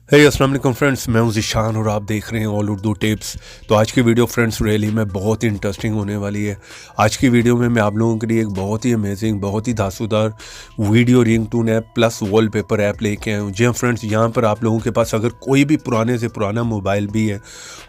अस्सलाम वालेकुम फ्रेंड्स, मैं हूं ज़िशान और आप देख रहे हैं ऑल उर्दू टिप्स। तो आज की वीडियो फ्रेंड्स रियली में बहुत ही इंटरेस्टिंग होने वाली है। आज की वीडियो में मैं आप लोगों के लिए एक बहुत ही अमेजिंग, बहुत ही धांसूदार video ringtone app plus wallpaper app लेके आया हूँ। जी हाँ फ्रेंड्स, यहाँ पर आप लोगों के पास अगर कोई भी पुराने से पुराना मोबाइल भी है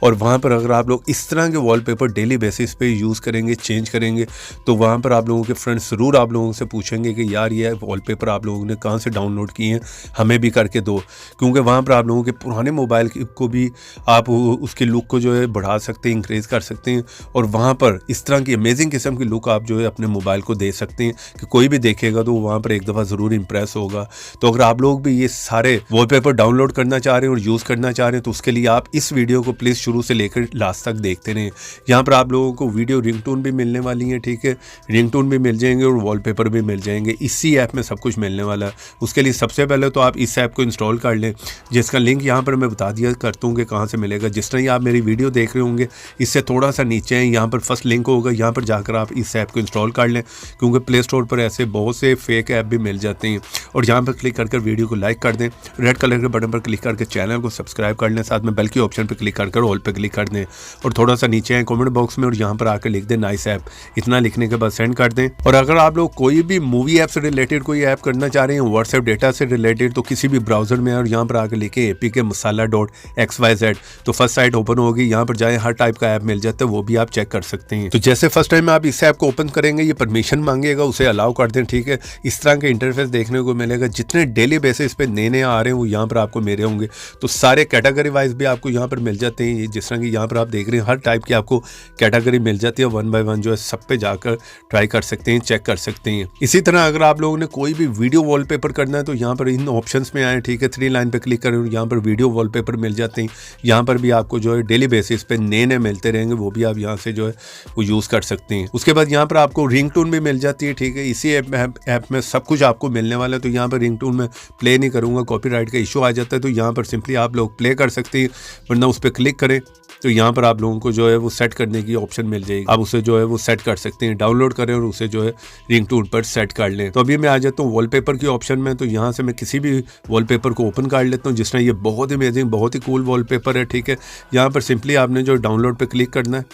और वहाँ पर अगर आप लोग इस तरह के वॉलपेपर डेली बेसिस पे यूज़ करेंगे, चेंज करेंगे, तो वहाँ पर आप लोगों के फ्रेंड्स ज़रूर आप लोगों से पूछेंगे कि यार ये वॉलपेपर आप लोगों ने कहाँ से डाउनलोड किए हैं, हमें भी करके दो। क्योंकि वहाँ पर आप लोगों के पुराने मोबाइल को भी आप उसके लुक को जो है बढ़ा सकते हैं, इंक्रीज़ कर सकते हैं और वहाँ पर इस तरह की अमेजिंग किस्म की लुक आप जो है अपने मोबाइल को दे सकते हैं कि कोई भी देखेगा तो वहाँ पर एक दफ़ा ज़रूर इंप्रेस होगा। तो अगर आप लोग भी ये सारे वॉलपेपर डाउनलोड करना चाह रहे हैं और यूज़ करना चाह रहे हैं तो उसके लिए आप इस वीडियो को प्लीज़ शुरू से लेकर लास्ट तक देखते रहें। यहाँ पर आप लोगों को वीडियो रिंगटोन भी मिलने वाली है, ठीक है, रिंगटोन भी मिल जाएंगे और वॉलपेपर भी मिल जाएंगे। इसी ऐप में सब कुछ मिलने वाला है। उसके लिए सबसे पहले तो आप इस ऐप को इंस्टॉल कर लें, जिसका लिंक यहाँ पर मैं बता दिया करता हूँ कि कहाँ से मिलेगा। जिस तरह ही आप मेरी वीडियो देख रहे होंगे इससे थोड़ा सा नीचे है, यहाँ पर फर्स्ट लिंक होगा, यहाँ पर जाकर आप इस ऐप को इंस्टॉल कर लें क्योंकि प्ले स्टोर पर ऐसे बहुत से फेक ऐप भी मिल जाते हैं। और यहाँ पर क्लिक कर वीडियो को लाइक कर दें, रेड कलर के बटन पर क्लिक करके चैनल को सब्सक्राइब कर लें, साथ में बेल के ऑप्शन पर क्लिक कर ऑल पर क्लिक कर दें और थोड़ा सा नीचे है कमेंट बॉक्स में और यहाँ पर आकर लिख दें नाइस ऐप। इतना लिखने के बाद सेंड कर दें। और अगर आप लोग कोई भी मूवी ऐप से रिलेटेड कोई ऐप करना चाह रहे हैं, व्हाट्सएप डेटा से रिलेटेड, तो किसी भी ब्राउजर में और यहाँ पर आकर लिखे apkmasala.xyz तो फर्स्ट साइट ओपन होगी। यहाँ पर जाएं, हर टाइप का ऐप मिल जाता है, वो भी आप चेक कर सकते हैं। तो जैसे फर्स्ट टाइम आप इस ऐप को ओपन करेंगे ये परमिशन मांगेगा, उसे अलाउ कर दें, ठीक है। इस तरह के इंटरफेस देखने को मिलेगा। जितने डेली बेसिस पे नए आ रहे हैं वो यहाँ पर आपको मेरे होंगे। तो सारे कैटेगरी वाइज भी आपको यहाँ पर मिल जाते हैं। जिस तरह की यहाँ पर आप देख रहे हैं हर टाइप की आपको कैटेगरी मिल जाती है। 1 बाय 1 जो है सब पे जाकर ट्राई कर सकते हैं, चेक कर सकते हैं। इसी तरह अगर आप लोगों ने कोई भी वीडियो वॉलपेपर करना है तो यहाँ पर इन ऑप्शंस में आए, ठीक है, 3 लाइन पे क्लिक करें, यहाँ पर वीडियो वॉलपेपर मिल जाते हैं। यहाँ पर भी आपको जो है डेली बेसिस पे नए मिलते रहेंगे, वो भी आप यहाँ से जो है वो यूज़ कर सकते हैं। उसके बाद यहाँ पर आपको रिंगटोन भी मिल जाती है, ठीक है। इसी ऐप में सब कुछ आपको मिलने वाला है। तो यहाँ पर रिंगटोन में प्ले नहीं करूँगा, कॉपीराइट का इशू आ जाता है, तो यहाँ पर सिंपली आप लोग प्ले कर सकते हैं, वरना उस पर क्लिक करें तो यहाँ पर आप लोगों को जो है वो सेट करने की ऑप्शन मिल जाएगी। आप उसे जो है वो सेट कर सकते हैं, डाउनलोड करें और उसे जो है रिंगटोन पर सेट कर लें। तो अभी मैं आ जाता हूँ वॉलपेपर की ऑप्शन में। तो यहाँ से मैं किसी भी वॉलपेपर को ओपन कर लेता हूँ। जिस तरह ये बहुत ही अमेजिंग, बहुत ही कूल वॉलपेपर है, ठीक है। यहाँ पर सिंपली आपने जो डाउनलोड पे क्लिक करना है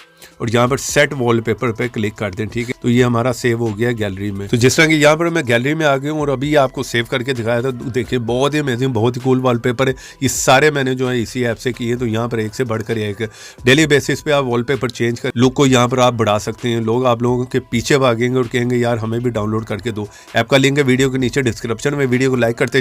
और यहाँ पर सेट वॉलपेपर पे क्लिक कर दें, ठीक है। तो ये हमारा सेव हो गया गैलरी में। तो जिस तरह की यहाँ पर मैं गैलरी में आ गया हूँ और अभी आपको सेव करके दिखाया था, देखिए बहुत ही अमेजिंग, बहुत ही कूल वॉलपेपर है। ये सारे मैंने जो है इसी ऐप से किए। तो यहाँ पर एक से बढ़कर एक डेली बेसिस पे आप वॉलपेपर चेंज कर लुक को यहाँ पर आप बढ़ा सकते हैं। लोग आप लोगों के पीछे भागेंगे और कहेंगे यार हमें भी डाउनलोड करके दो। ऐप का लिंक है वीडियो के नीचे डिस्क्रिप्शन में। वीडियो को लाइक करते जाएं।